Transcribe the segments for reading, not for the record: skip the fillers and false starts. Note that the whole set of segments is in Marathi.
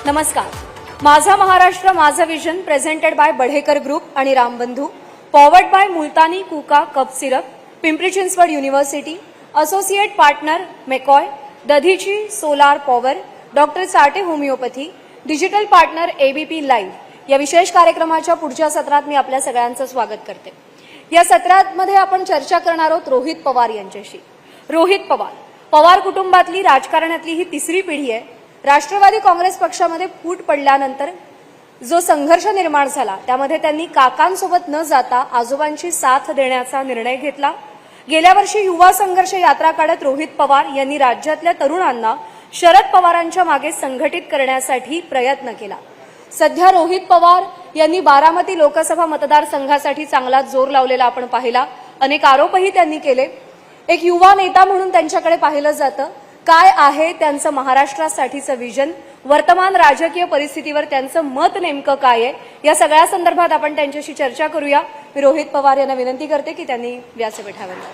नमस्कार. माझा महाराष्ट्र माझं vision presented by Badhekar group आणि रामबंधू, पॉवर्ड बाय मुलतानी कुका कप syrup, Pimpri Chinchwad university, associate partner मेकॉय, Dadhichi solar power, doctor Sathe homeopathy, digital partner ABP live या विशेष कार्यक्रमाच्या पुढच्या सत्रात मी आपल्या सगळ्यांचं स्वागत करते. या सत्रामध्ये आपण चर्चा करणार आहोत रोहित पवार यांच्याशी. रोहित पवार कुटुंबातली राजकारणातली ही तिसरी पिढी आहे. राष्ट्रवादी काँग्रेस पक्षामध्ये फूट पडल्यानंतर जो संघर्ष निर्माण झाला त्यामध्ये त्यांनी काकांसोबत न जाता आजोबांची साथ देण्याचा निर्णय घेतला. गेल्या वर्षी युवा संघर्ष यात्रा काढत रोहित पवार यांनी राज्यातल्या तरुणांना शरद पवारांच्या मागे संघटित करण्यासाठी प्रयत्न केला. सध्या रोहित पवार यांनी बारामती लोकसभा मतदारसंघासाठी चांगला जोर लावलेला आपण पाहिला. अनेक आरोपही त्यांनी केले. एक युवा नेता म्हणून त्यांच्याकडे पाहिलं जातं. काय आहे त्यांचं महाराष्ट्रासाठीचं विजन, वर्तमान राजकीय परिस्थितीवर त्यांचं मत नेमकं काय आहे, या सगळ्या संदर्भात आपण त्यांच्याशी चर्चा करूया. मी रोहित पवार यांना विनंती करते की त्यांनी व्यासपीठावर यावं.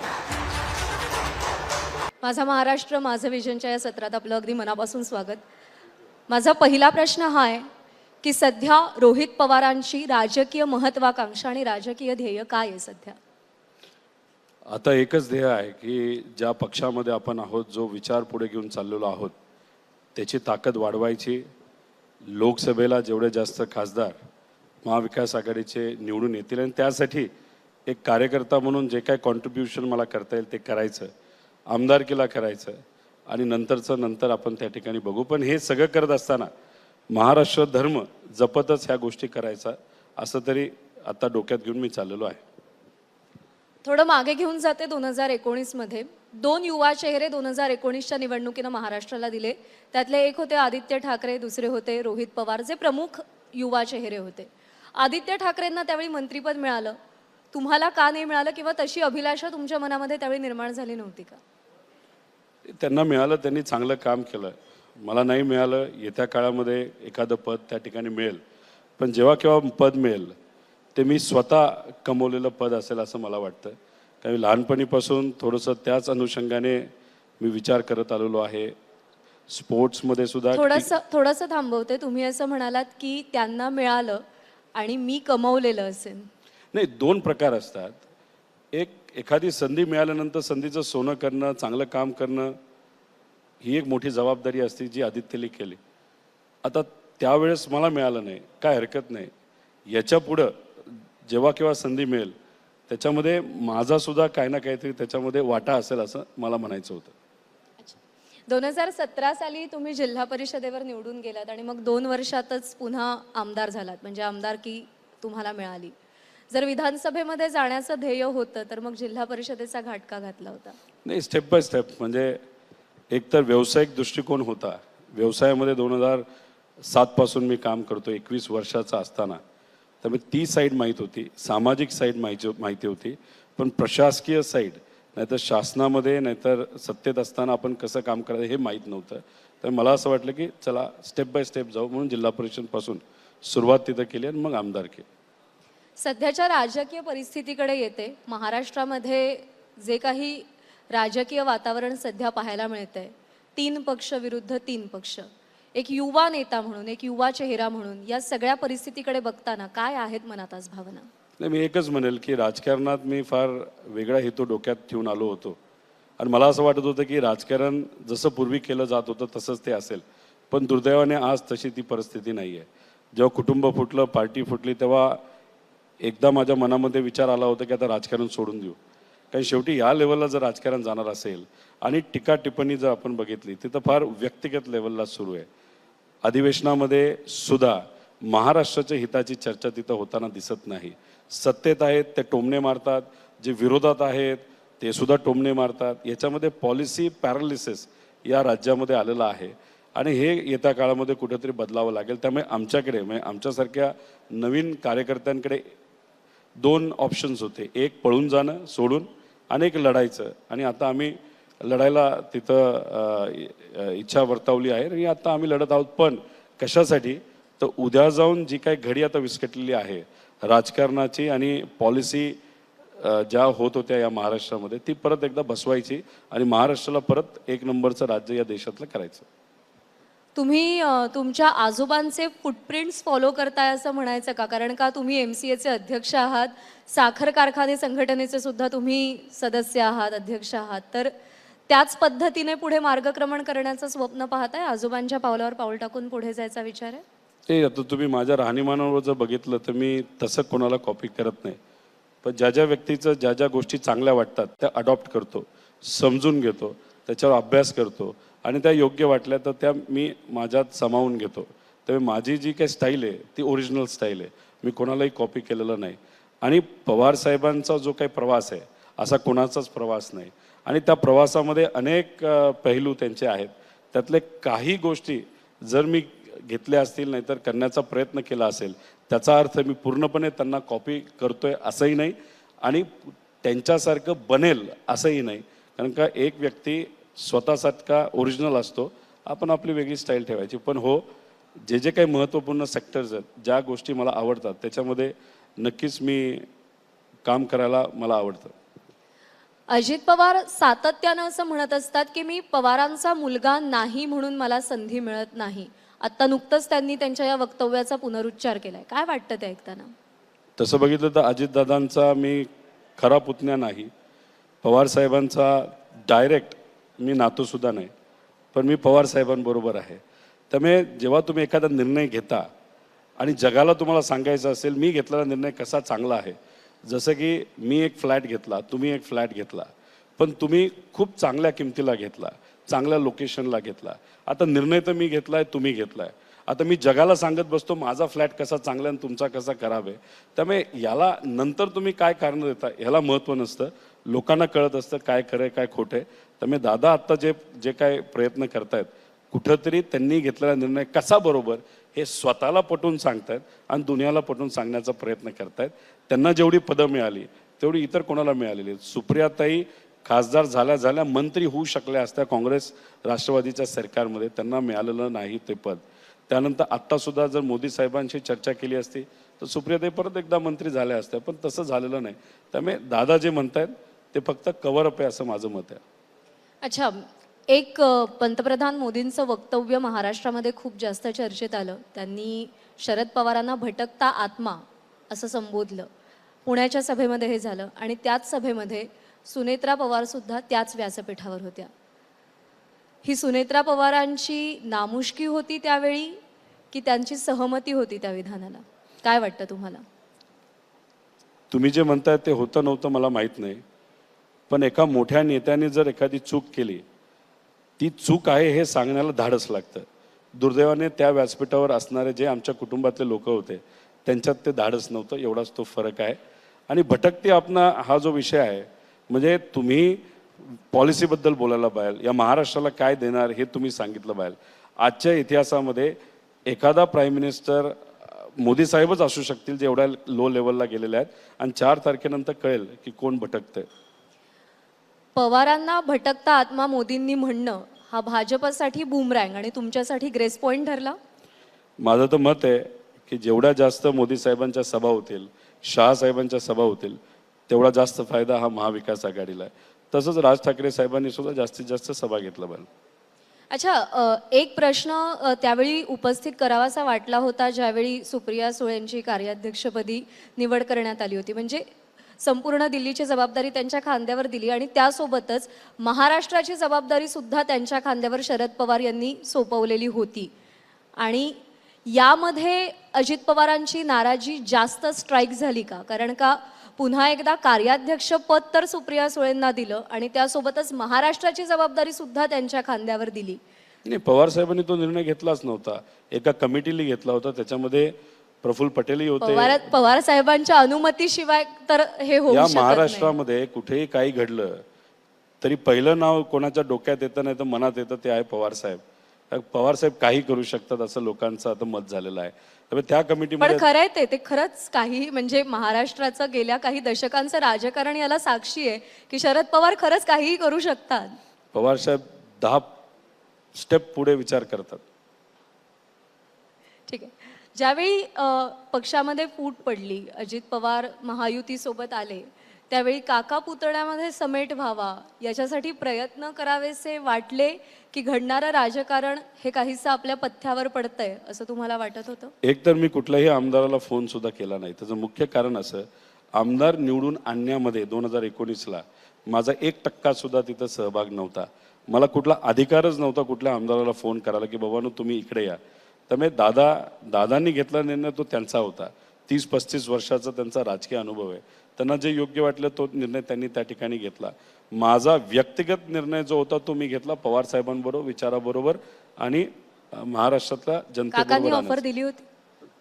माझा महाराष्ट्र माझं विजनच्या या सत्रात आपलं अगदी मनापासून स्वागत. माझा पहिला प्रश्न हा आहे की सध्या रोहित पवारांची राजकीय महत्वाकांक्षा आणि राजकीय ध्येय काय आहे सध्या? आता एकच ध्येय आहे की ज्या पक्षामध्ये आपण आहोत, जो विचार पुढे घेऊन चाललेलो आहोत, त्याची ताकद वाढवायची. लोकसभेला जेवढे जास्त खासदार महाविकास आघाडीचे निवडून येतील आणि त्यासाठी एक कार्यकर्ता म्हणून जे काय कॉन्ट्रीब्युशन मला करता येईल ते करायचं, आमदारकीला करायचं आणि नंतर आपण त्या ठिकाणी बघू. पण हे सगळं करत असताना महाराष्ट्र धर्म जपतच ह्या गोष्टी करायचा, असं तरी आता डोक्यात घेऊन मी चाललेलो आहे. थोडं मागे घेऊन जाते. 2019 मध्ये दोन युवा चेहरे 2019च्या निवडणुकीनं महाराष्ट्राला दिले. त्यातले एक होते आदित्य ठाकरे, दुसरे होते रोहित पवार, जे प्रमुख युवा चेहरे होते. आदित्य ठाकरेंना त्यावेळी मंत्रिपद मिळालं. तुम्हाला का नाही मिळालं किंवा तशी अभिलाषा तुमच्या मनामध्ये त्यावेळी निर्माण झाली नव्हती का? त्यांना मिळालं, त्यांनी चांगलं काम केलं. मला नाही मिळालं. येत्या काळामध्ये एखादं पद त्या ठिकाणी मिळेल, पण जेव्हा केव्हा पद मिळेल ते मी स्वतः कमवलेलं पद असेल असं मला वाटतं. कारण लहानपणीपासून थोडंसं त्याच अनुषंगाने मी विचार करत आलेलो आहे. स्पोर्ट्समध्ये सुद्धा थोडंसं थांबवते. तुम्ही असं म्हणालात की त्यांना मिळालं आणि मी कमवलेलं असेल. नाही, दोन प्रकार असतात. एखादी संधी मिळाल्यानंतर संधीचं सोनं करणं, चांगलं काम करणं ही एक मोठी जबाबदारी असते, जी आदित्यने केली. आता त्यावेळेस मला मिळालं नाही, काय हरकत नाही. याच्या पुढं जेव्हा केव्हा संधी मिळेल त्याच्यामध्ये माझा सुद्धा काही ना काहीतरी त्याच्यामध्ये वाटा असेल असं मला म्हणायचं होतं. 2017 साली तुम्ही जिल्हा परिषदेवर निवडून गेलात आणि मग 2 वर्षातच पुन्हा आमदार झालात, म्हणजे आमदारकी तुम्हाला मिळाली. जर विधानसभेमध्ये जाण्याचं ध्येय होतं तर मग जिल्हा परिषदेचा घाट का घातला होता? नाही, स्टेप बाय स्टेप. म्हणजे एकतर व्यावसायिक दृष्टिकोन होता. व्यवसायामध्ये 2007 पासून मी काम करतो. 21 वर्षाचा असताना त्यामुळे ती साईड माहीत होती, सामाजिक साईड माहिती होती, पण प्रशासकीय साईड, नाहीतर शासनामध्ये नाहीतर सत्तेत असताना आपण कसं काम करायचं हे माहीत नव्हतं. तर मला असं वाटलं की चला स्टेप बाय स्टेप जाऊ, म्हणून जिल्हा परिषदपासून सुरुवात तिथं केली आणि मग आमदारकी. सध्याच्या राजकीय परिस्थितीकडे येते. महाराष्ट्रामध्ये जे काही राजकीय वातावरण सध्या पाहायला मिळतंय, 3 पक्ष विरुद्ध 3 पक्ष, एक युवा नेता म्हणून, एक युवा चेहरा म्हणून या सगळ्या परिस्थितीकडे बघताना काय आहेत मनात आज भावना? नाही, मी एकच म्हणेल की राजकारणात मी फार वेगळा हेतू डोक्यात ठेवून आलो होतो आणि मला असं वाटत होतं की राजकारण जसं पूर्वी केलं जात होतं तसंच ते असेल. पण दुर्दैवाने आज तशी ती परिस्थिती नाही आहे. जेव्हा कुटुंब फुटलं, पार्टी फुटली, तेव्हा एकदा माझ्या मनामध्ये विचार आला होता की आता राजकारण सोडून देऊ. कारण शेवटी या लेवलला जर राजकारण जाणार असेल आणि टीका टिप्पणी जर आपण बघितली तिथं फार व्यक्तिगत लेवलला सुरू आहे. अधिवेशनामध्ये सुद्धा महाराष्ट्राच्या हिताची चर्चा तिथं होताना दिसत नाही. सत्तेत आहेत ते टोमणे मारतात, जे विरोधात आहेत ते सुद्धा टोमणे मारतात. याच्यामध्ये पॉलिसी पॅरालिसिस या राज्यामध्ये आलेलं आहे आणि हे येत्या काळामध्ये कुठेतरी बदलावं लागेल. त्यामुळे आमच्याकडे, म्हणजे आमच्यासारख्या नवीन कार्यकर्त्यांकडे 2 ऑप्शन्स होते. एक पळून जाणं सोडून आणि एक लढायचं. आणि आता आम्ही लढायला तिथं इच्छा वर्तवली आहे आणि आता आम्ही लढत आहोत. पण कशासाठी? तर उद्या जाऊन जी काही घडी आता विस्कटलेली आहे राजकारणाची आणि पॉलिसी ज्या होत होत्या या महाराष्ट्रामध्ये, ती परत एकदा बसवायची आणि महाराष्ट्राला परत 1 नंबरचं राज्य या देशातलं करायचं. तुम्ही तुमच्या आजोबांचे फुटप्रिंट्स फॉलो करताय असं म्हणायचं का? कारण का तुम्ही MCAचे अध्यक्ष आहात, साखर कारखाने संघटनेचे सुद्धा तुम्ही सदस्य आहात, अध्यक्ष आहात. तर त्याच पद्धतीने पुढे मार्गक्रमण करण्याचं स्वप्न पाहताय? आजोबांच्या पावलावर पाऊल टाकून पुढे जायचा विचार आहे? ते आता तुम्ही माझ्या राहणीमानावर जर बघितलं तर मी तसं कोणाला कॉपी करत नाही. पण ज्या ज्या व्यक्तीचं ज्या ज्या गोष्टी चांगल्या वाटतात त्या अडॉप्ट करतो, समजून घेतो, त्याच्यावर अभ्यास करतो आणि त्या योग्य वाटल्या तर त्या मी माझ्यात सामावून घेतो. त्यामुळे माझी जी काही स्टाईल आहे ती ओरिजिनल स्टाईल आहे. मी कोणालाही कॉपी केलेलं नाही. आणि पवार साहेबांचा जो काही प्रवास आहे असा कोणाचाच प्रवास नाही. आणि त्या प्रवासामध्ये अनेक पैलू त्यांचे आहेत. त्यातले काही गोष्टी जर मी घेतल्या असतील नाही तर करण्याचा प्रयत्न केला असेल त्याचा अर्थ मी पूर्णपणे त्यांना कॉपी करतोय असंही नाही आणि त्यांच्यासारखं बनेल असंही नाही. कारण का एक व्यक्ती स्वतःसारखा ओरिजिनल असतो, आपण आपली वेगळी स्टाईल ठेवायची. पण हो, जे जे काही महत्त्वपूर्ण सेक्टर्स आहेत, ज्या गोष्टी मला आवडतात त्याच्यामध्ये नक्कीच मी काम करायला मला आवडतं. अजित पवार सातत्यानं असं म्हणत असतात की मी पवारांचा मुलगा नाही म्हणून मला संधी मिळत नाही. आता नुकतंच त्यांनी त्यांच्या या वक्तव्याचा पुनरुच्चार केलाय. काय वाटतं ते ऐकताना? तसं बघितलं तर अजितदादांचा मी खरा पुतण्या नाही. पवार साहेबांचा डायरेक्ट मी नातूसुद्धा नाही. पण मी पवार साहेबांबरोबर आहे. त्यामुळे जेव्हा तुम्ही एखादा निर्णय घेता आणि जगाला तुम्हाला सांगायचं असेल मी घेतलेला निर्णय कसा चांगला आहे, जसं की मी एक फ्लॅट घेतला, तुम्ही एक फ्लॅट घेतला, पण तुम्ही खूप चांगल्या किमतीला घेतला, चांगल्या लोकेशनला घेतला. आता निर्णय तर मी घेतला आहे, तुम्ही घेतला आहे. आता मी जगाला सांगत बसतो माझा फ्लॅट कसा चांगला आणि तुमचा कसा खराब आहे. त्यामुळे याला नंतर तुम्ही काय कारण देता ह्याला महत्त्व नसतं. लोकांना कळत असतं काय खरं आहे काय खोटं आहे. त्यामुळे दादा आत्ता जे जे काय प्रयत्न करतायत कुठंतरी त्यांनी घेतलेला निर्णय कसा बरोबर हे स्वतःला पटवून सांगतायत आणि दुनियाला पटवून सांगण्याचा प्रयत्न करतायत. त्यांना जेवढी पदं मिळाली तेवढी इतर कोणाला मिळालेली आहेत. सुप्रियाताई खासदार झाल्या झाल्या मंत्री होऊ शकल्या असत्या काँग्रेस राष्ट्रवादीच्या सरकारमध्ये, त्यांना मिळालेलं नाही ते पद. त्यानंतर आत्तासुद्धा जर मोदी साहेबांशी चर्चा केली असती तर सुप्रियाताई परत एकदा मंत्री झाल्या असत्या, पण तसं झालेलं नाही. त्यामुळे दादा जे म्हणतायत ते फक्त कव्हर अप आहे असं माझं मत आहे. अच्छा, एक पंतप्रधान मोदींचं वक्तव्य महाराष्ट्रामध्ये खूप जास्त चर्चेत आलं. त्यांनी शरद पवारांना भटकता आत्मा असं संबोधलं. पुण्याच्या सभेमध्ये हे झालं आणि त्याच सभेमध्ये सुनेत्रा पवार सुद्धा त्याच व्यासपीठावर होत्या. ही सुनेत्रा पवारांची नामुष्की होती त्यावेळी की त्यांची सहमती होती त्या विधानाला? काय वाटतं तुम्हाला? तुम्ही जे म्हणताय ते होतं नव्हतं मला माहीत नाही. पण एका मोठ्या नेत्याने जर एखादी चूक केली, ती चूक आहे हे सांगण्याला धाडस लागतं. दुर्दैवाने त्या व्यासपीठावर असणारे जे आमच्या कुटुंबातले लोक होते त्यांच्यात ते धाडस नव्हतं. एवढाच तो फरक आहे. आणि भटकती आपणा हा जो विषय आहे म्हणजे तुम्ही पॉलिसीबद्दल बोलायला पाहिजे, या महाराष्ट्राला काय देणार हे तुम्ही सांगितलं पाहिजे. आजच्या इतिहासामध्ये एखादा प्राईम मिनिस्टर मोदी साहेबच असू शकतील जे एवढ्या लो लेवलला गेलेले आहेत आणि 4 तारखेनंतर कळेल की कोण भटकतंय. पवारांना भटकता आत्मा मोदींनी म्हणणं हा भाजपसाठी बूमरँग आणि तुमच्यासाठी ग्रेस पॉईंट ठरला? माझं तर मत आहे की जेवढ्या जास्त मोदी साहेबांच्या सभा होतील, शहा साहेबांच्या सभा होतील, तेवढा जास्त फायदा हा महाविकास आघाडीला आहे. तसंच राज ठाकरे साहेबांनी सुद्धा जास्तीत जास्त सभा घेतला पाहिजे. अच्छा, एक प्रश्न त्यावेळी उपस्थित करावासा वाटला होता ज्यावेळी सुप्रिया सुळेंची कार्याध्यक्षपदी निवड करण्यात आली होती. म्हणजे संपूर्ण दिल्लीची जबाबदारी त्यांच्या खांद्यावर दिली आणि त्यासोबतच महाराष्ट्राची जबाबदारी सुद्धा त्यांच्या खांद्यावर शरद पवार यांनी सोपवलेली होती. आणि यामध्ये अजित पवारांची नाराजी जास्त स्ट्राईक झाली का? कारण का पुन्हा एकदा कार्याध्यक्ष पद तर सुप्रिया सुळेंना दिलं आणि त्यासोबतच महाराष्ट्राची जबाबदारी सुद्धा त्यांच्या खांद्यावर दिली. नाही, पवार साहेबांनी तो निर्णय घेतलाच नव्हता. एका कमिटीने घेतला होता. त्याच्यामध्ये प्रफुल्ल पटेलही होते. पवार साहेबांच्या अनुमतीशिवाय तर हे होऊ या शकत नाही. महाराष्ट्रामध्ये कुठेही काही घडलं तरी पहिलं नाव कोणाच्या डोक्यात येतं नाही तर मनात येतं ते आहे पवार साहेब. पवार साहेब काही करू शकतात असं लोकांचं आता मत झालेलं आहे. त्यामुळे त्या पण कमिटीमध्ये खरं आहे ते खरंच काही म्हणजे महाराष्ट्राचं गेल्या काही दशकांचं राजकारण याला साक्षी आहे की शरद पवार खरंच काहीही करू शकतात. पवार साहेब 10 स्टेप पुढे विचार करतात. ठीक आहे. ज्यावेळी पक्षामध्ये फूट पडली, अजित पवार महायुतीसोबत आले, त्यावेळी काका पुतळ्यामध्ये समेट व्हावा याच्यासाठी प्रयत्न करावेसे वाटले की घडणारं राजकारण हे काहीसं आपल्या पथ्यावर पडतंय असं तुम्हाला वाटत होतं? एकतर मी कुठल्याही आमदाराला फोन सुद्धा केला नाही. त्याचं मुख्य कारण असं, आमदार निवडून आणण्यामध्ये 2019ला माझा 1% सुद्धा तिथं सहभाग नव्हता. मला कुठला अधिकारच नव्हता कुठल्या आमदाराला फोन करायला की बाबांनो तुम्ही इकडे या. त्यामुळे दादांनी घेतला निर्णय तो त्यांचा होता. 30-35 वर्षाचा त्यांचा राजकीय अनुभव आहे. त्यांना जे योग्य वाटलं तो निर्णय त्यांनी त्या ठिकाणी घेतला. माझा व्यक्तिगत निर्णय जो होता तो मी घेतला पवार साहेबांबरोबर, विचाराबरोबर आणि महाराष्ट्रातल्या काकांनी जनतेबरोबर ऑफर आणायचं. दिली होती?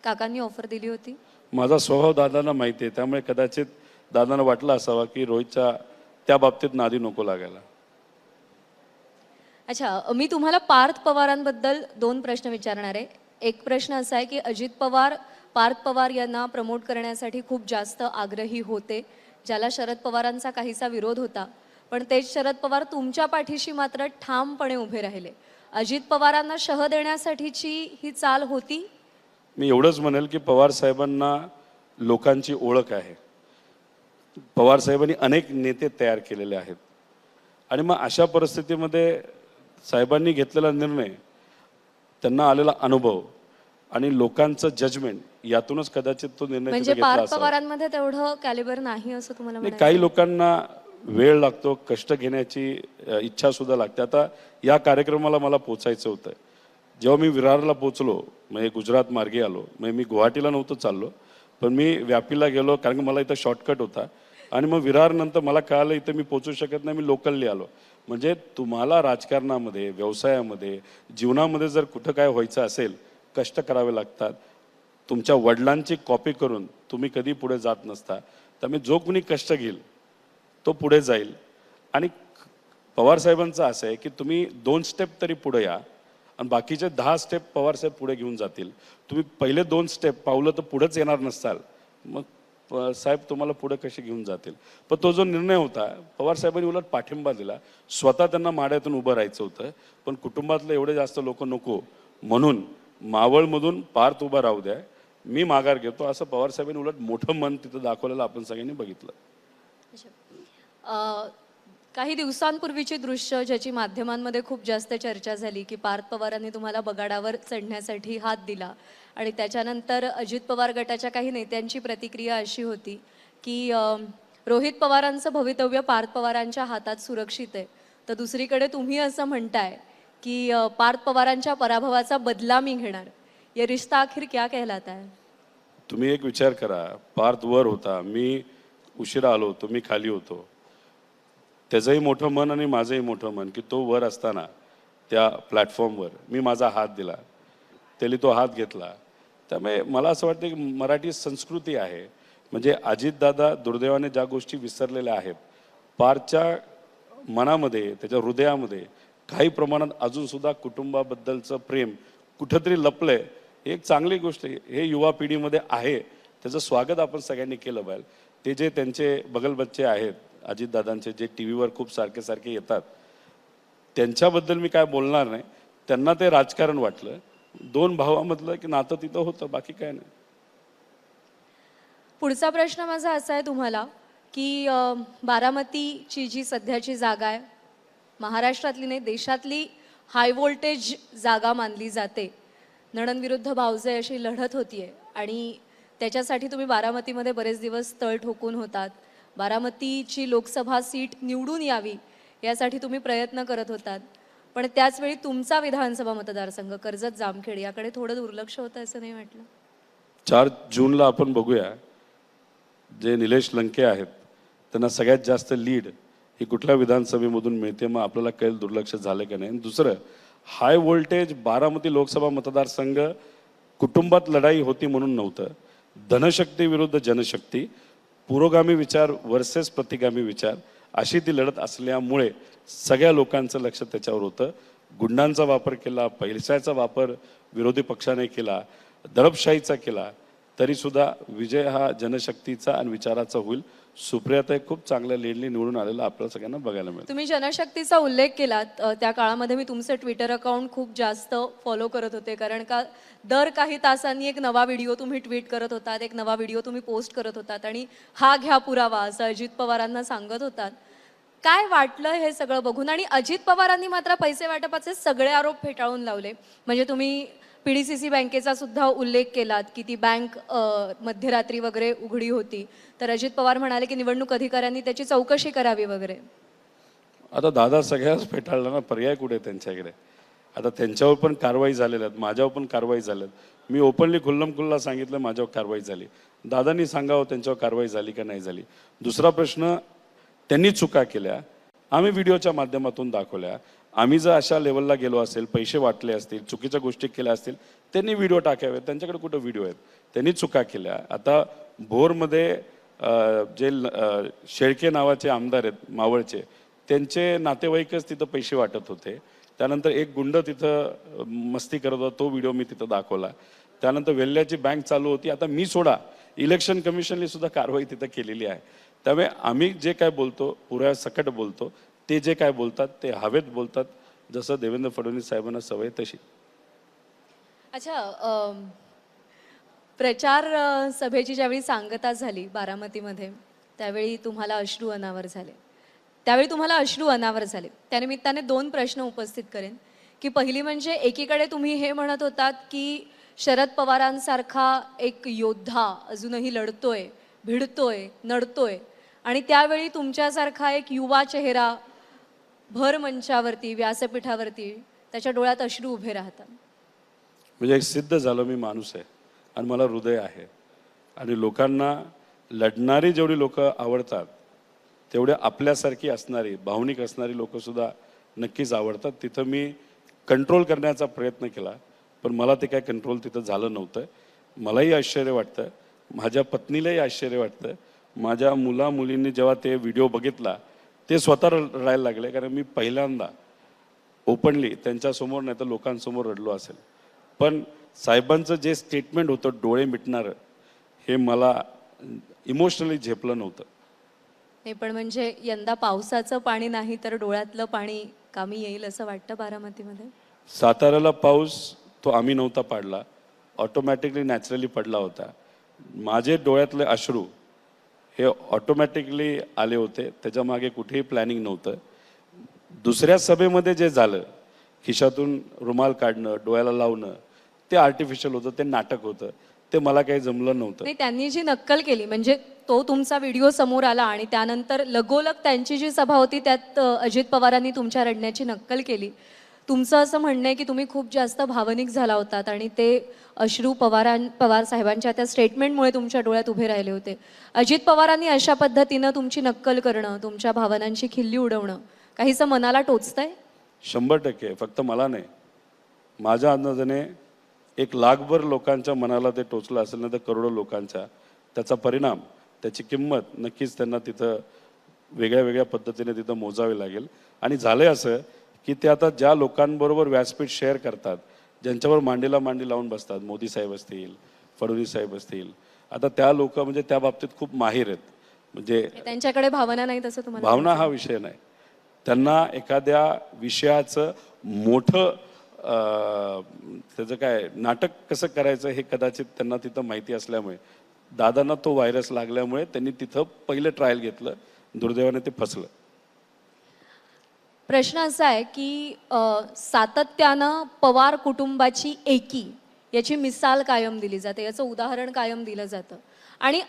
काकांनी ऑफर दिली होती? माझा स्वभाव दादांना माहिती आहे, त्यामुळे कदाचित दादांना वाटलं असावा की रोहितच्या त्या बाबतीत नादी नको लागायला. अच्छा, मी तुम्हाला पार्थ पवारांबद्दल 2 प्रश्न विचारणार आहे. एक प्रश्न असा आहे की अजित पवार पार्थ पवार यांना प्रमोट करण्यासाठी खूप जास्त आग्रही होते, ज्याला शरद पवारांचा काहीसा विरोध होता. पण तेच शरद पवार तुमच्या पाठीशी मात्र ठामपणे उभे राहिले. अजित पवारांना शह देण्यासाठीची ही चाल होती? मी एवढंच म्हणेल की पवार साहेबांना लोकांची ओळख आहे. पवार साहेबांनी अनेक नेते तयार केलेले आहेत आणि मग अशा परिस्थितीमध्ये साहेबांनी घेतलेला निर्णय, त्यांना आलेला अनुभव आणि लोकांचं जजमेंट यातूनच कदाचित तो निर्णय म्हणजे घेतला पार्थ असावा. पवारांमध्ये तेवढं कॅलिबर नाही असं तुम्हाला नाही, म्हणायचं? काही लोकांना वेळ लागतो, कष्ट घेण्याची इच्छा सुद्धा लागते. आता या कार्यक्रमाला मला पोचायचं होतं. जेव्हा मी विरारला पोचलो, म्हणजे गुजरात मार्गे आलो, म्हणजे मी गुवाहाटीला नव्हतं चाललो, पण मी व्यापीला गेलो कारण की मला इथं शॉर्टकट होता. आणि मग विरारनंतर मला कळालं इथं मी पोचू शकत नाही, मी लोकलली आलो. म्हणजे तुम्हाला राजकारणामध्ये, व्यवसायामध्ये, जीवनामध्ये जर कुठं काय व्हायचं असेल, कष्ट करावे लागतात. तुमच्या वडिलांची कॉपी करून तुम्ही कधी पुढे जात नसता. त्यामुळे जो कोणी कष्ट घेईल तो पुढे जाईल. आणि पवार साहेबांचं असं आहे की तुम्ही 2 स्टेप तरी पुढे या आणि बाकीचे 10 स्टेप पवार साहेब पुढे घेऊन जातील. तुम्ही पहिले 2 स्टेप पावलं तर पुढेच येणार नसताल, मग साहेब तुम्हाला पुढे कसे घेऊन जातील. पण तो जो निर्णय होता, पवार साहेबांनी उलट पाठिंबा दिला. स्वतः त्यांना माड्यातून उभं राहायचं होतं, पण कुटुंबातले एवढे जास्त लोक नको म्हणून मावळमधून पार्थ उभा राहू द्या, मी माघार घेतो, असं पवार साहेबांनी उलट मोठं मन तिथं दाखवलेलं आपण सगळ्यांनी बघितलं. काही दिवसांपूर्वीची दृश्य ज्याची माध्यमांमध्ये खूप जास्त चर्चा झाली की पार्थ पवारांनी तुम्हाला बगाडावर चढण्यासाठी हात दिला आणि त्याच्यानंतर अजित पवार गटाच्या काही नेत्यांची प्रतिक्रिया अशी होती की रोहित पवारांचं भवितव्य पार्थ पवारांच्या हातात सुरक्षित आहे. तर दुसरीकडे तुम्ही असं म्हणताय की पार्थ पवारांच्या पराभवाचा बदला मी घेणार. ये रिश्ता आखिर क्या कहलाता है? तुम्ही एक विचार करा, पार्थ वर होता, मी उशिरा आलो होतो, मी खाली होतो. त्याचंही मोठं मन आणि माझंही मोठं मन की तो वर असताना त्या प्लॅटफॉर्मवर मी माझा हात दिला, त्याने तो हात घेतला. त्यामुळे मला असं वाटतं की मराठी संस्कृती आहे. म्हणजे अजितदादा दुर्दैवाने ज्या गोष्टी विसरलेल्या आहेत, पार्थच्या मनामध्ये, त्याच्या हृदयामध्ये काही प्रमाणात अजूनसुद्धा कुटुंबाबद्दलचं प्रेम कुठंतरी लपलंय. ही एक चांगली गोष्ट आहे, हे युवा पिढीमध्ये आहे, त्याचं स्वागत आपण सगळ्यांनी केलं पाहिजे. ते जे त्यांचे बगलबच्चे आहेत अजितदादांचे, जे टी व्हीवर खूप सारखे येतात, त्यांच्याबद्दल मी काय बोलणार नाही. त्यांना ते राजकारण वाटलं, 2 भावामधलं की नातं तिथं होतं, बाकी काय नाही. पुढचा प्रश्न माझा असा आहे तुम्हाला की बारामतीची जी सध्याची जागा आहे, महाराष्ट्रातली नाही देशातली हाय व्होल्टेज जागा मानली जाते. नणंद विरुद्ध भावजे अशी लढत होतीये आणि त्याच्यासाठी तुम्ही बारामतीमध्ये बरेच दिवस तळ ठोकून होतात. बारामतीची लोकसभा सीट निवडून यावी यासाठी तुम्ही प्रयत्न करत होतात. पण त्याचवेळी तुमचा विधानसभा मतदारसंघ कर्जत जामखेड याकडे थोडं दुर्लक्ष होतं असं नाही वाटलं? 4 जूनला आपण बघूया, जे निलेश लंके आहेत त्यांना सगळ्यात जास्त लीड ही कुठल्या विधानसभेमधून मिळते, मग आपल्याला कळेल दुर्लक्ष झालं की नाही. दुसरं, हाय व्होल्टेज बारामती लोकसभा मतदारसंघ कुटुंबात लढाई होती म्हणून नव्हतं. धनशक्ती विरुद्ध जनशक्ती, पुरोगामी विचार वर्सेस प्रतिगामी विचार अशी ती लढत असल्यामुळे सगळ्या लोकांचं लक्ष त्याच्यावर होतं. गुंडांचा वापर केला, पैशाचा वापर विरोधी पक्षाने केला, दडपशाहीचा केला, तरीसुद्धा विजय हा जनशक्तीचा आणि विचाराचा होईल. सुप्रियाताई खूप चांगल्या लीडली निवडून आलेलं आपल्याला सगळ्यांना बघायला मिळतं. तुम्ही जनशक्तीचा उल्लेख केलात. त्या काळामध्ये मी तुमचं ट्विटर अकाउंट खूप जास्त फॉलो करत होते, कारण का दर काही तासांनी एक नवा व्हिडिओ तुम्ही ट्विट करत होतात, एक नवा व्हिडिओ तुम्ही पोस्ट करत होतात आणि हा घ्या पुरावा असं अजित पवारांना सांगत होतात. काय वाटलं हे सगळं बघून? आणि अजित पवारांनी मात्र पैसे वाटपाचे सगळे आरोप फेटाळून लावले. म्हणजे तुम्ही PDCC बँकेचा सुद्धा उल्लेख केलात की ती बँक मध्यरात्री वगैरे उघडी होती, तर अजित पवार म्हणाले की निवडणूक अधिकाऱ्यांनी त्याची चौकशी करावी वगैरे. आता दादा सगळ्याच फेटाळला ना, पर्याय कुठे त्यांच्याकडे? आता त्यांच्यावर पण कारवाई झालेल्या आहेत, माझ्यावर पण कारवाई झाल्यात. मी ओपनली खुल्लम सांगितलं माझ्यावर कारवाई झाली. दादांनी सांगावं त्यांच्यावर कारवाई झाली का नाही झाली. दुसरा प्रश्न, त्यांनी चुका केल्या, आम्ही व्हिडिओच्या माध्यमातून दाखवल्या. आम्ही जर अशा लेवलला गेलो असेल, पैसे वाटले असतील, चुकीच्या गोष्टी केल्या असतील, त्यांनी व्हिडिओ टाकावे. त्यांच्याकडे कुठं व्हिडिओ आहेत? त्यांनी चुका केल्या. आता भोरमध्ये जे शेळके नावाचे आमदार आहेत मावळचे, त्यांचे नातेवाईकच तिथं पैसे वाटत होते. त्यानंतर एक गुंड तिथं मस्ती करत होता, तो व्हिडिओ मी तिथं दाखवला. त्यानंतर वेल्ल्याची बँक चालू होती. आता मी सोडा, इलेक्शन कमिशनने सुद्धा कारवाई तिथं केलेली आहे. त्यामुळे आम्ही जे काय बोलतो पुऱ्या सकट बोलतो. ते जे काय बोलतात ते हवेत बोलतात, जसं देवेंद्र फडणवीस साहेबांना सवय तशी. अच्छा, प्रचार सभेची ज्यावेळी सांगता झाली बारामतीमध्ये, त्यावेळी तुम्हाला अश्रू अनावर झाले. त्यानिमित्ताने 2 प्रश्न उपस्थित करेन की पहिली म्हणजे, एकीकडे तुम्ही हे म्हणत होतात की शरद पवारांसारखा एक योद्धा अजूनही लढतोय, भिडतोय, नडतोय, आणि त्यावेळी तुमच्यासारखा एक युवा चेहरा भर मंचावरती, व्यासपीठावरती, त्याच्या डोळ्यात अश्रू उभे राहतात. म्हणजे एक सिद्ध झालो मी माणूस आहे आणि मला हृदय आहे. आणि लोकांना लढणारी जेवढी लोक आवडतात, तेवढे आपल्यासारखी असणारी, भावनिक असणारी लोकंसुद्धा नक्कीच आवडतात. तिथं मी कंट्रोल करण्याचा प्रयत्न केला, पण मला ते काय कंट्रोल तिथं झालं नव्हतं. मलाही आश्चर्य वाटतं, माझ्या पत्नीलाही आश्चर्य वाटतं. माझ्या मुलींनी जेव्हा ते व्हिडिओ बघितला, ते स्वतः रडायला लागले. कारण मी पहिल्यांदा ओपनली त्यांच्यासमोर नाही तर लोकांसमोर रडलो असेल. पण साहेबांचं जे स्टेटमेंट होतं डोळे मिटणारं, हे मला इमोशनली झेपलं नव्हतं. हे पण म्हणजे यंदा पावसाचं पाणी नाही तर डोळ्यातलं पाणी कामी येईल असं वाटतं बारामतीमध्ये. साताऱ्याला पाऊस तो आम्ही नव्हता पाडला, ऑटोमॅटिकली नॅचरली पडला होता. माझे डोळ्यातले अश्रू हे ऑटोमॅटिकली आले होते, त्याच्यामागे कुठेही प्लॅनिंग नव्हतं. दुसऱ्या सभेमध्ये जे झालं, खिशातून रुमाल काढणं, डोळ्याला लावणं, ते आर्टिफिशियल होतं, ते नाटक होतं, ते मला काही जमलं नव्हतं. नाही, त्यांनी जी नक्कल केली, म्हणजे तो तुमचा व्हिडिओ समोर आला आणि त्यानंतर लगोलग त्यांची जी सभा होती त्यात अजित पवारांनी तुमच्या रडण्याची नक्कल केली. तुमचं असं म्हणणं आहे की तुम्ही खूप जास्त भावनिक झाला होतात आणि ते अश्रू पवार साहेबांच्या त्या स्टेटमेंटमुळे तुमच्या डोळ्यात उभे राहिले होते. अजित पवारांनी अशा पद्धतीनं तुमची नक्कल करणं, तुमच्या भावनांची खिल्ली उडवणं काहीसं मनाला टोचतंय? 100%. फक्त मला नाही, माझ्या अंदाजाने 1,00,000भर लोकांच्या मनाला ते टोचलं असेल ना, तर करोडो लोकांच्या. त्याचा परिणाम, त्याची किंमत नक्कीच त्यांना तिथं वेगळ्या वेगळ्या पद्धतीने तिथं मोजावी लागेल. आणि झालंय असं की ते आता ज्या लोकांबरोबर व्यासपीठ शेअर करतात, ज्यांच्यावर मांडीला मांडी लावून बसतात, मोदी साहेब असतील, फडणवीस साहेब असतील, आता त्या लोक म्हणजे त्या बाबतीत खूप माहीर आहेत. म्हणजे त्यांच्याकडे भावना नाही तसं तुम्हाला भावना हा विषय नाही. त्यांना एखाद्या विषयाचं मोठं त्याचं काय नाटक कसं करायचं हे कदाचित त्यांना तिथं माहिती असल्यामुळे, दादांना तो व्हायरस लागल्यामुळे त्यांनी तिथं पहिलं ट्रायल घेतलं. दुर्दैवाने ते फसलं. प्रश्न असा आहे की सातत्यानं पवार कुटुंबाची एकी याची मिसाल कायम दिली जाते, याचं उदाहरण कायम दिलं जातं. आणि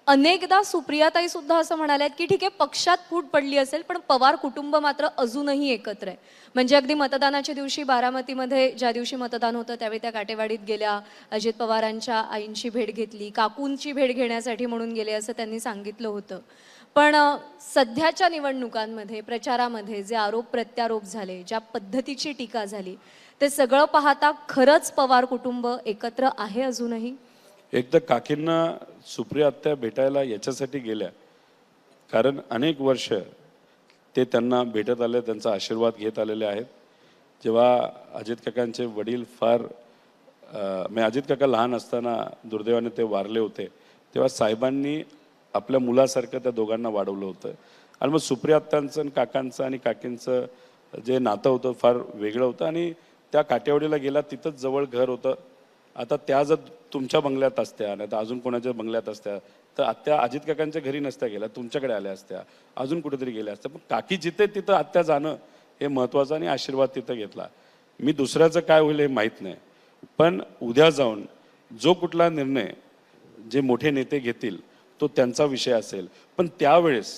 अनेकदा सुप्रियाताई सुद्धा असं म्हणाल्यात की ठीक आहे, पक्षात फूट पडली असेल पण पवार कुटुंब मात्र अजूनही एकत्र आहे. म्हणजे अगदी मतदानाच्या दिवशी बारामतीमध्ये ज्या दिवशी मतदान होतं त्यावेळी त्या काटेवाडीत गेल्या, अजित पवारांच्या आईंची भेट घेतली, काकूंची भेट घेण्यासाठी म्हणून गेले असं त्यांनी सांगितलं होतं. पण सध्याच्या निवडणुकांमध्ये, प्रचारामध्ये जे आरोप प्रत्यारोप झाले, ज्या पद्धतीची टीका झाली, ते सगळं पाहता खरंच पवार कुटुंब एकत्र आहे अजूनही? एकदा काकींना सुप्रिया आत्या भेटायला याच्यासाठी गेल्या, कारण अनेक वर्ष ते त्यांना भेटत आले, त्यांचा आशीर्वाद घेत आलेले आहेत. जेव्हा अजित काकांचे वडील म्हणजे अजित काका लहान असताना दुर्दैवाने ते वारले होते, तेव्हा साहेबांनी आपल्या मुलासारखं त्या दोघांना वाढवलं होतं. आणि मग सुप्रियातांचं आणि काकांचं आणि काकींचं जे नातं होतं फार वेगळं होतं. आणि त्या काटेवाडीला गेला, तिथंच जवळ घर होतं. आता त्या जर तुमच्या बंगल्यात असत्या, नाही तर अजून कोणाच्या बंगल्यात असत्या, तर आत्या अजित काकांच्या घरी नसत्या गेल्या, तुमच्याकडे आल्या असत्या, अजून कुठेतरी गेल्या असत्या. पण काकी जिथे तिथं आत्या जाणं हे महत्त्वाचं, आणि आशीर्वाद तिथं घेतला. मी दुसऱ्याचं काय होईल हे माहीत नाही, पण उद्या जाऊन जो कुठला निर्णय जे मोठे नेते घेतील तो त्यांचा विषय असेल, पण त्यावेळेस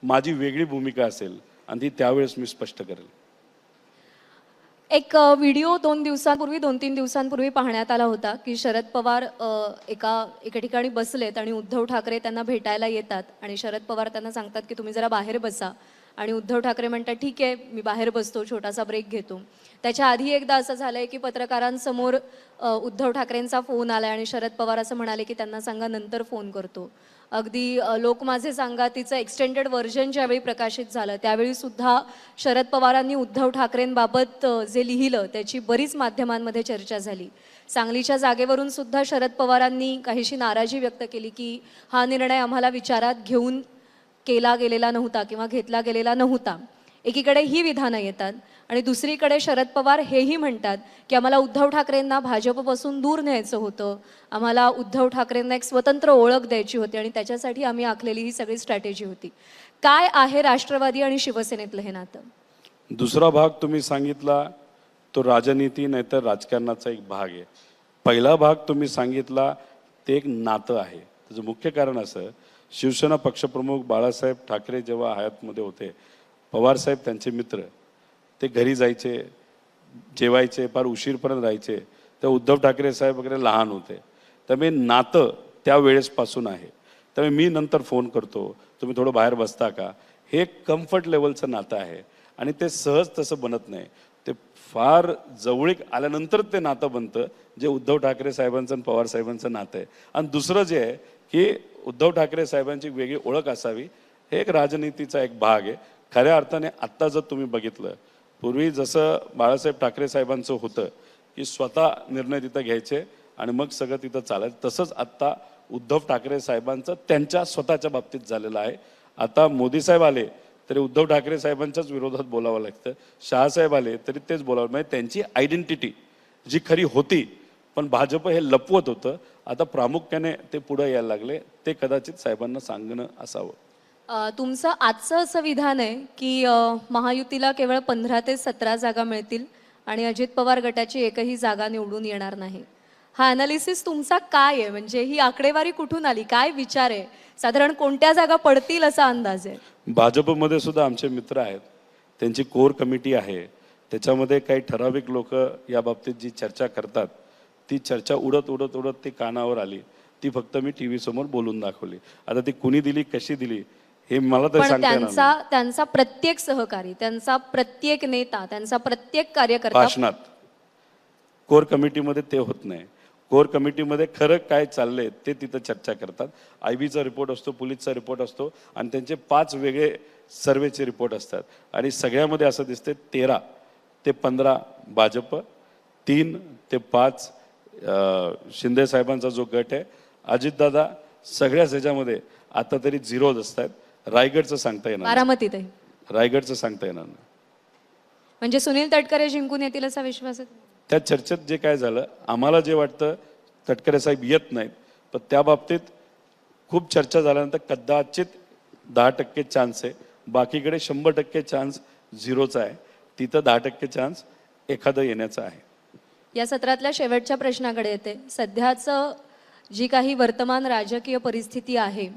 माझी वेगळी भूमिका असेल आणि ती त्यावेळेस मी स्पष्ट करेल. एक व्हिडिओ 2-3 दिवसांपूर्वी पाहण्यात आला होता की शरद पवार एका ठिकाणी बसलेत आणि उद्धव ठाकरे त्यांना भेटायला येतात आणि शरद पवार त्यांना सांगतात की तुम्ही जरा बाहेर बसा, आणि उद्धव ठाकरे म्हणतात ठीक आहे मी बाहेर बसतो, छोटासा ब्रेक घेतो. त्याच्या आधी एकदा असं झालंय की पत्रकारांसमोर उद्धव ठाकरेंचा फोन आलाय आणि शरद पवार असं म्हणाले की त्यांना सांगा नंतर फोन करतो. अगदी लोक माझे सांगा तिचं एक्सटेंडेड व्हर्जन ज्यावेळी प्रकाशित झालं त्यावेळी सुद्धा शरद पवारांनी उद्धव ठाकरेंबाबत जे लिहिलं त्याची बरीच माध्यमांमध्ये चर्चा झाली. सांगलीच्या जागेवरून सुद्धा शरद पवारांनी काहीशी नाराजी व्यक्त केली की हा निर्णय आम्हाला विचारात घेऊन केला गेलेला नव्हता किंवा घेतला गेलेला नव्हता. एकीकडे ही विधानं येतात आणि दुसरीकडे शरद पवार हेही म्हणतात की आम्हाला उद्धव ठाकरेंना भाजपपासून दूर न्यायचं होतं, आम्हाला उद्धव ठाकरेंना एक स्वतंत्र ओळख द्यायची होती आणि त्याच्यासाठी आम्ही आखलेली ही सगळी स्ट्रॅटेजी होती. काय आहे राष्ट्रवादी आणि शिवसेनेतलं हे नातं? दुसरा भाग तुम्ही सांगितला तो राजनीती नाहीतर राजकारणाचा एक भाग आहे. पहिला भाग तुम्ही सांगितला ते एक नातं आहे. त्याचं मुख्य कारण असं, शिवसेना पक्षप्रमुख बाळासाहेब ठाकरे जेव्हा हयातमध्ये होते, पवारसाहेब त्यांचे मित्र, ते घरी जायचे, जेवायचे, फार उशीरपर्यंत राहायचे. तर उद्धव ठाकरे साहेब वगैरे लहान होते, त्यामुळे नातं त्या वेळेसपासून आहे. त्यामुळे मी नंतर फोन करतो, तुम्ही थोडं बाहेर बसता का, हे एक कम्फर्ट लेवलचं नातं आहे आणि ते सहज तसं बनत नाही. ते फार जवळीक आल्यानंतर ते नातं बनतं, जे उद्धव ठाकरे साहेबांचं आणि पवार साहेबांचं नातं आहे. आणि दुसरं जे आहे की उद्धव ठाकरे साहेबांची वेगळी ओळख असावी, हे एक राजनीतीचा एक भाग आहे. खऱ्या अर्थाने आत्ता जर तुम्ही बघितलं, पूर्वी जसं बाळासाहेब ठाकरे साहेबांचं होतं की स्वतः निर्णय तिथं घ्यायचे आणि मग सगळं तिथं चालायचं, तसंच आत्ता उद्धव ठाकरे साहेबांचं त्यांच्या स्वतःच्या बाबतीत झालेलं आहे. आता मोदी साहेब आले तरी उद्धव ठाकरे साहेबांच्याच विरोधात बोलावं लागतं, शहासाहेब आले तरी तेच बोलावं. म्हणजे त्यांची आयडेंटिटी जी खरी होती पण भाजप हे लपवत होतं, आता प्रामुख्याने ते पुढे यायला लागले. ते कदाचित साहेबांना सांगणं असावं. तुमचं आजचं असं विधान आहे की महायुतीला केवळ 15 ते 17 जागा मिळतील आणि अजित पवार गटाची एकही जागा निवडून येणार नाही. हा अनालिसिस तुमचा काय आहे? म्हणजे ही आकडेवारी कुठून आली? काय विचार आहे? साधारण कोणत्या जागा पडतील असा अंदाज आहे? भाजपमध्ये सुद्धा आमचे मित्र आहेत, त्यांची कोर कमिटी आहे. त्याच्यामध्ये काही ठराविक लोक या बाबतीत जी चर्चा करतात, ती चर्चा उडत उडत उडत ती कानावर आली. ती फक्त मी टी व्ही समोर बोलून दाखवली. आता ती कुणी दिली, कशी दिली हे मला तर पण सांगता येणार नाही. त्यांचा प्रत्येक सहकारी, त्यांचा प्रत्येक नेता, त्यांचा प्रत्येक कार्यकर्ता भाषणात कोर कमिटीमध्ये ते होत नाही. कोर कमिटीमध्ये खरं काय चाललंय ते तिथं चर्चा करतात. IBचा रिपोर्ट असतो, पोलीसचा रिपोर्ट असतो आणि त्यांचे 5 वेगळे सर्वेचे रिपोर्ट असतात आणि सगळ्यामध्ये असं दिसते 13 ते 15 भाजप, 3 ते 5 शिंदे साहेबांचा जो गट आहे. अजितदादा सगळ्याच ह्याच्यामध्ये आता तरी झिरोज असतात. रायगडचं सांगता येणार नाही. बारामतीतही रायगडचं सांगता येणार नाही. म्हणजे सुनील तटकरे जिंकून येतील असा विश्वास आहे? त्या चर्चेत जे काय झालं, आम्हाला जे वाटतं तटकरे साहेब येत नाहीत, पण त्या बाबतीत खूप चर्चा झाल्यानंतर कदाचित 10% चान्स आहे. बाकीकडे 100% चान्स झिरोचा आहे. तिथं 10% चान्स एखादं येण्याचा आहे. या सत्रातल्या शेवटच्या प्रश्नाकडे येते. सध्याचं जी काही वर्तमान राजकीय परिस्थिती आहे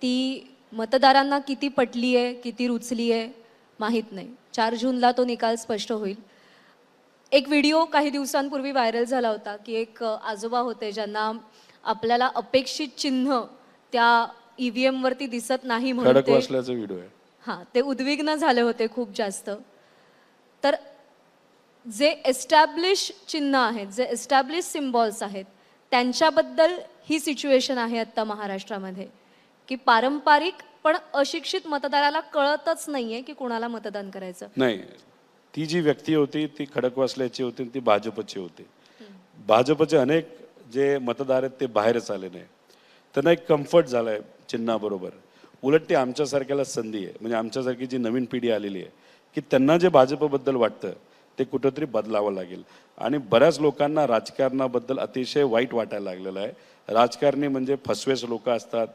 ती मतदारांना किती पटली आहे, किती रुचली आहे माहीत नाही. 4 जूनला तो निकाल स्पष्ट होईल. एक व्हिडिओ काही दिवसांपूर्वी व्हायरल झाला होता की एक आजोबा होते ज्यांना आपल्याला अपेक्षित चिन्ह त्या EVM वरती दिसत नाही म्हणून खडकवासल्याचा व्हिडिओ आहे. हां, ते उद्विग्न झाले होते खूप जास्त. तर जे एस्टॅब्लिश चिन्ह आहेत, जे एस्टॅब्लिश सिम्बॉल्स आहेत, त्यांच्याबद्दल ही सिच्युएशन आहे आत्ता महाराष्ट्रामध्ये की पारंपरिक पण अशिक्षित मतदाराला कळतच नाहीये की कोणाला मतदान करायचं. नाही, ती जी व्यक्ती होती ती खडकवासल्याची होती, ती भाजपची होती. भाजपचे अनेक जे मतदार आहेत ते बाहेरच आले नाही. त्यांना एक कम्फर्ट झालाय. चिन्हाबरोबर. उलट ती आमच्यासारख्याला संधी आहे, म्हणजे आमच्यासारखी जी नवीन पिढी आलेली आहे की त्यांना जे भाजपबद्दल वाटतं ते कुठंतरी बदलावं लागेल. आणि बऱ्याच लोकांना राजकारणाबद्दल अतिशय वाईट वाटायला लागलेलं आहे. राजकारणी म्हणजे फसवेस लोक असतात,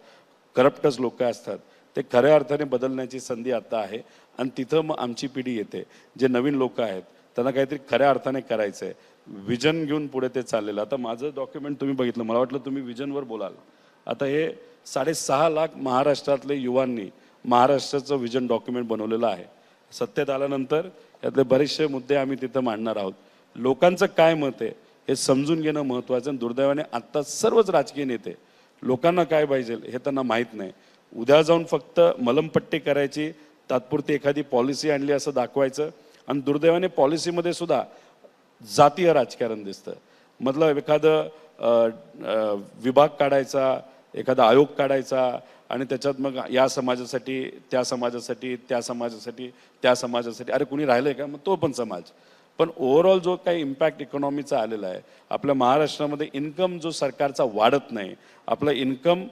करप्टच लोक असतात. ते खऱ्या अर्थाने बदलण्याची संधी आता आहे आणि तिथं मग आमची पिढी येते, जे नवीन लोक आहेत त्यांना काहीतरी खऱ्या अर्थाने करायचं आहे, विजन घेऊन पुढे ते चाललेलं. आता माझं डॉक्युमेंट तुम्ही बघितलं, मला वाटलं तुम्ही विजनवर बोलाल. आता हे 6.5 लाख महाराष्ट्रातले युवांनी महाराष्ट्राचं विजन डॉक्युमेंट बनवलेलं आहे. सत्तेत आल्यानंतर यातले बरेचसे मुद्दे आम्ही तिथं मांडणार आहोत. लोकांचं काय मत आहे हे समजून घेणं महत्त्वाचं. आणि दुर्दैवाने आत्ता सर्वच राजकीय नेते लोकांना काय पाहिजे हे त्यांना माहीत नाही. उद्या जाऊन फक्त मलमपट्टी करायची, तात्पुरती एखादी पॉलिसी आणली असं दाखवायचं. आणि दुर्दैवाने पॉलिसीमध्ये सुद्धा जातीय राजकारण दिसतं. मतलब एखादं विभाग काढायचा, एखादा आयोग काढायचा आणि त्याच्यात मग या समाजासाठी, त्या समाजासाठी, त्या समाजासाठी, त्या समाजासाठी, अरे कुणी राहिलंय का, मग तो पण समाज. पण ओव्हरऑल जो काही इम्पॅक्ट इकॉनॉमीचा आलेला आहे आपल्या महाराष्ट्रामध्ये, इन्कम जो सरकारचा वाढत नाही, आपलं इन्कम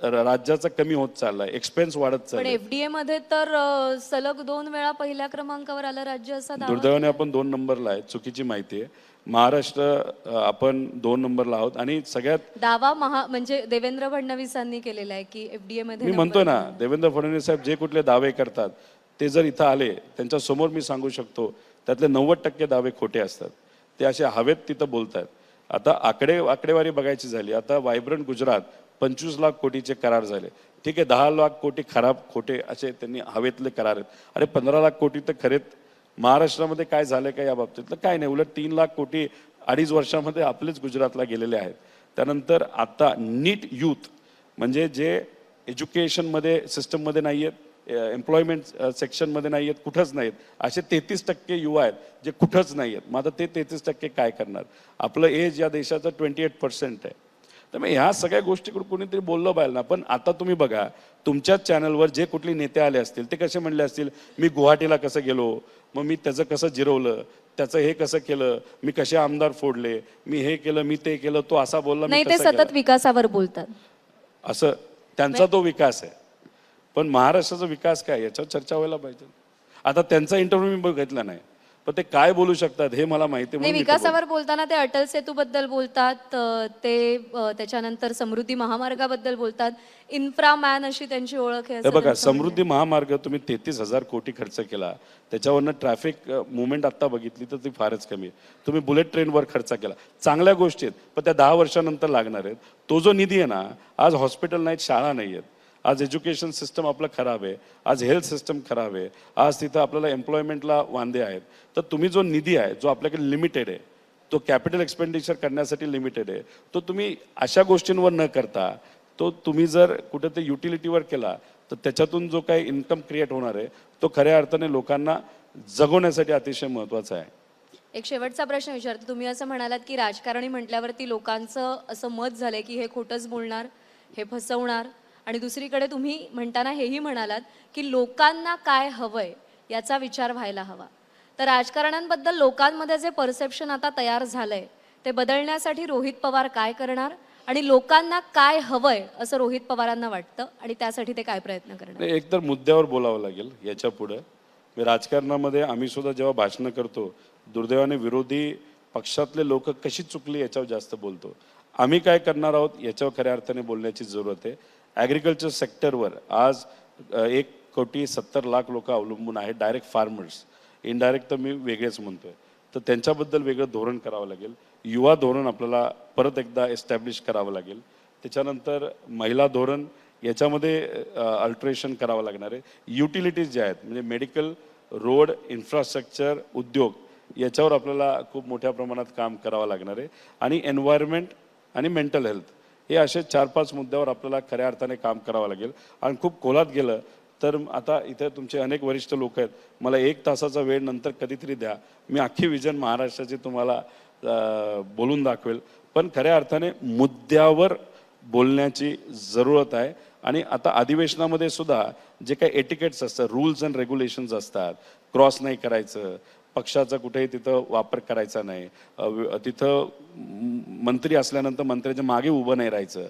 राज्याचा कमी होत चाललाय, एक्सपेन्स वाढत पण चाललाय. एफडीए मध्ये तर सलग 2 वेळा पहिल्या क्रमांकावर आलं राज्य असा दावा दुर्दैवाने आपण 2 नंबरला आहे, चुकीची माहिती आहे. महाराष्ट्र आपण 2 नंबरला आहोत. आणि सगळ्यात दावा म्हणजे देवेंद्र फडणवीसांनी केलेला आहे की एफडीए मध्ये मी म्हणतो ना, देवेंद्र फडणवीस साहेब जे कुठले दावे करतात ते जर इथं आले त्यांच्या समोर मी सांगू शकतो त्यातले 90% दावे खोटे असतात. ते असे हवेत तिथं बोलतात. आता आकडेवारी बघायची झाली, आता व्हायब्रंट गुजरात 25 लाख कोटीचे करार झाले. ठीक आहे, 10 लाख कोटी खराब खोटे असे त्यांनी हवेतले करार आहेत. अरे 15 लाख कोटी तर खरेत. महाराष्ट्रामध्ये काय झालं का या बाबतीतलं काय नाही. उलट 3 लाख कोटी 2.5 वर्षामध्ये आपलेच गुजरातला गेलेले आहेत. त्यानंतर आता नीट यूथ म्हणजे जे एज्युकेशनमध्ये सिस्टममध्ये नाही आहेत, एम्प्लॉयमेंट सेक्शनमध्ये नाही आहेत, कुठंच नाहीत, असे 33% युवा आहेत जे कुठंच नाही आहेत. मग आता ते 33% काय करणार. आपलं एज या देशाचं 28% आहे. त्यामुळे ह्या सगळ्या गोष्टीकडे कोणीतरी बोललं पाहिजे ना. पण आता तुम्ही बघा, तुमच्याच चॅनलवर जे कुठले नेते आले असतील ते कसे म्हणले असतील, मी गुवाहाटीला कसं गेलो, मग मी त्याचं कसं जिरवलं, त्याचं हे कसं केलं, मी कसे आमदार फोडले, मी हे केलं, मी ते केलं, तो असा बोलला, मी नाही, ते तसं केलं. सतत विकासावर बोलतात. असं त्यांचा तो विकास आहे. पण महाराष्ट्राचा विकास काय याच्यावर चर्चा व्हायला पाहिजे. आता त्यांचा इंटरव्ह्यू मी बघितला नाही, पण ते काय बोलू शकतात हे मला माहिती आहे नाही, म्हणून मी ते बोलतो. विकासावर बोलताना ते अटल सेतू बद्दल बोलतात, ते त्याच्यानंतर समृद्धी महामार्गाबद्दल बोलतात. इन्फ्रामॅन अशी त्यांची ओळख आहे हे असं बघा, त्यांचं म्हणणं समृद्धी महामार्ग तुम्ही 33,000 कोटी खर्च केला, त्याच्यावरनं ट्रॅफिक मुवमेंट आत्ता बघितली तर ती फारच कमी आहे. तुम्ही बुलेट ट्रेनवर खर्च केला, चांगल्या गोष्टी आहेत, पण त्या 10 वर्षानंतर लागणार आहेत. तो जो निधी आहे ना, आज हॉस्पिटल नाहीत, शाळा नाही आहेत, आज एज्युकेशन सिस्टम आपलं खराब आहे, आज हेल्थ सिस्टम खराब आहे, आज तिथं आपल्याला एम्प्लॉयमेंटला वांदे आहेत. तर तुम्ही जो निधी आहे जो आपल्याकडे लिमिटेड आहे, तो कॅपिटल एक्सपेंडिचर करण्यासाठी लिमिटेड आहे, तो तुम्ही अशा गोष्टींवर न करता तो तुम्ही जर कुठं ते युटिलिटीवर केला तर त्याच्यातून जो काही इन्कम क्रिएट होणार आहे तो खऱ्या अर्थाने लोकांना जगवण्यासाठी अतिशय महत्त्वाचा आहे. एक शेवटचा प्रश्न विचारते. तुम्ही असं म्हणालात की राजकारणी म्हटल्यावरती लोकांचं असं मत झालंय की हे खोटंच बोलणार, हे फसवणार, आणि दुसरीकडे तुम्ही म्हणताना हेही म्हणालात की लोकांना काय हवंय याचा विचार व्हायला हवा. तर राजकारण्यांबद्दल लोकांमध्ये जे परसेप्शन आता तयार झालंय ते बदलण्यासाठी रोहित पवार काय करणार, आणि लोकांना काय हवंय असं रोहित पवारांना वाटतं आणि त्यासाठी ते काय प्रयत्न करणार. एक तर मुद्द्यावर बोलावं लागेल. याच्या पुढे राजकारणामध्ये आम्ही सुद्धा जेव्हा भाषणं करतो, दुर्दैवाने विरोधी पक्षातले लोक कशी चुकली याच्यावर जास्त बोलतो. आम्ही काय करणार आहोत याच्यावर खऱ्या अर्थाने बोलण्याची जरूरत आहे. ॲग्रिकल्चर सेक्टरवर आज 1,70,00,000 लोक अवलंबून आहेत, डायरेक्ट फार्मर्स. इनडायरेक्ट तर मी वेगळेच म्हणतोय. तर त्यांच्याबद्दल वेगळं धोरण करावं लागेल. युवा धोरण आपल्याला परत एकदा एस्टॅब्लिश करावं लागेल. त्याच्यानंतर महिला धोरण याच्यामध्ये अल्ट्रेशन करावं लागणार आहे. युटिलिटीज ज्या आहेत म्हणजे मेडिकल, रोड, इन्फ्रास्ट्रक्चर, उद्योग याच्यावर आपल्याला खूप मोठ्या प्रमाणात काम करावं लागणार आहे. आणि एन्व्हायरमेंट आणि मेंटल हेल्थ हे असे 4-5 मुद्द्यावर आपल्याला खऱ्या अर्थाने काम करावं लागेल. आणि खूप खोलात गेलं तर आता इथे तुमचे अनेक वरिष्ठ लोक आहेत, मला 1 तासाचा वेळ नंतर कधीतरी द्या, मी अख्खी विजन महाराष्ट्राची तुम्हाला बोलून दाखवेल. पण खऱ्या अर्थाने मुद्द्यावर बोलण्याची जरूरत आहे. आणि आता अधिवेशनामध्ये सुद्धा जे काही एटिकेट्स असतात, रूल्स अँड रेग्युलेशन्स असतात, क्रॉस नाही करायचं, पक्षाचा कुठेही तिथं वापर करायचा नाही, तिथं मंत्री असल्यानंतर मंत्र्याच्या मागे उभं नाही राहायचं,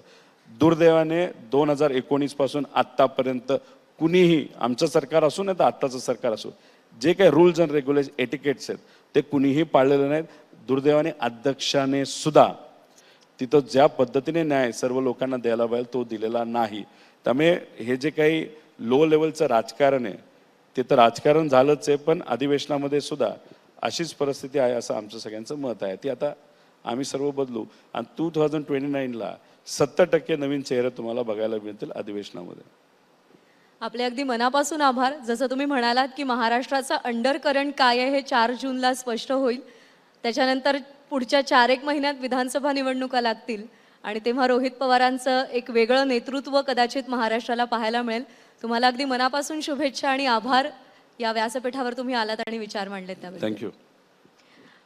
दुर्दैवाने 2019 पासून आत्तापर्यंत कुणीही, आमचं सरकार असो नाही तर आत्ताचं सरकार असो, जे काही रूल्स अँड रेग्युलेशन एटिकेट्स आहेत ते कुणीही पाळलेले नाहीत. दुर्दैवाने अध्यक्षाने सुद्धा तिथं ज्या पद्धतीने न्याय सर्व लोकांना द्यायला पाहिजे तो दिलेला नाही. त्यामुळे हे जे काही लो लेवलचं राजकारण आहे ते तर राजकारण झालंच आहे, पण अधिवेशनामध्ये सुद्धा अशीच परिस्थिती आहे असं आमचं सगळ्यांचं मत आहे. ती आता आम्ही सर्व बदलू आणि 2029ला 70% नवीन चेहरे तुम्हाला बघायला मिळतील अधिवेशनामध्ये. आपले अगदी मनापासून आभार. जसं तुम्ही म्हणालात की महाराष्ट्राचा अंडर करंट काय आहे हे 4 जूनला स्पष्ट होईल. त्याच्यानंतर पुढच्या 4-1 महिन्यात विधानसभा निवडणुका लागतील आणि तेव्हा रोहित पवारांचं एक वेगळं नेतृत्व कदाचित महाराष्ट्राला पाहायला मिळेल. तुम्हाला अगदी मनापासून शुभेच्छा आणि आभार. या व्यासपीठावर तुम्ही आलात आणि विचार मांडलेत त्याबद्दल. थँक्यू.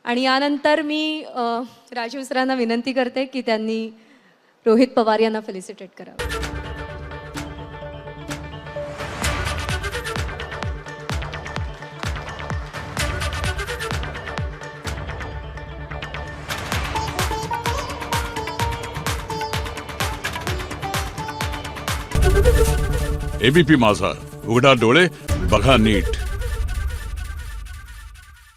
आणि यानंतर मी राजीव सरांना विनंती करते की त्यांनी रोहित पवार यांना फेलिसिटेट करावं. एबीपी माझा, उघडा डोळे बघा नीट.